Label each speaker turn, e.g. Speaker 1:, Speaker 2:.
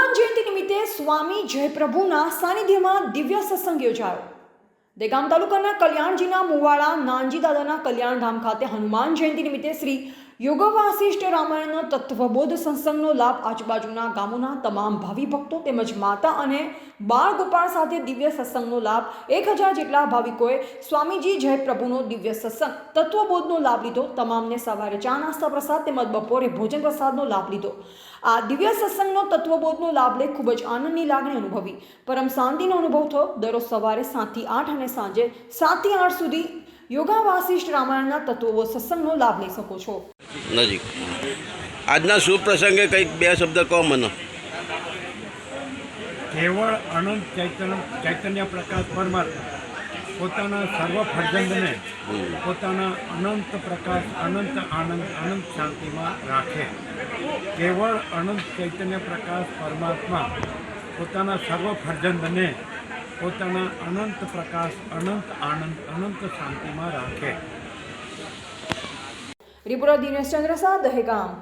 Speaker 1: હનુમાન જયંતિ નિમિત્તે સ્વામી જયપ્રભુના સાનિધ્યમાં દિવ્ય સત્સંગ યોજાયો। દેગામ તાલુકાના કલ્યાણજીના મુવાડા નાનજી દાદાના કલ્યાણધામ ખાતે હનુમાન જયંતિ નિમિત્તે શ્રી યોગવાસિષ્ઠ રામાયણનો તત્વબોધ સત્સંગનો લાભ આજુબાજુના ગામોના તમામ ભાવિ ભક્તો તેમજ માતા અને બાળ ગોપાળ સાથે દિવ્ય સત્સંગનો લાભ 1000 જેટલા ભાવિકોએ સ્વામીજી જયપ્રભુનો દિવ્ય સત્સંગ તત્વબોધનો લાભ લીધો। તમામને સવારે ચા નાસ્તા પ્રસાદ તેમજ બપોરે ભોજન પ્રસાદનો લાભ લીધો। આ દિવ્ય સત્સંગનો તત્વબોધનો લાભ લઈ ખૂબ જ આનંદની લાગણી અનુભવી, પરમ શાંતિનો અનુભવ થયો। દરરોજ સવારે 7 થી 8 અને સાંજે 7 થી 8 સુધી યોગાવાસિષ્ઠ રામાયણના તત્વબોધ સત્સંગનો લાભ લઈ શકો છો।
Speaker 2: નજીક આજના શુભ પ્રસંગે કંઈક બે શબ્દ કહો મને।
Speaker 3: કેવળ અનંત ચૈતન્ય પ્રકાશ પરમાત્મા પોતાના સર્વ ફરજંદને પોતાના અનંત પ્રકાશ, અનંત આનંદ, અનંત શાંતિમાં રાખે। કેવળ અનંત ચૈતન્ય પ્રકાશ પરમાત્મા પોતાના સર્વ ફરજંદને પોતાના અનંત પ્રકાશ, અનંત આનંદ, અનંત શાંતિમાં રાખે।
Speaker 1: રિપોર્ટર દિનેશ ચંદ્ર શાહ, દહેગામ।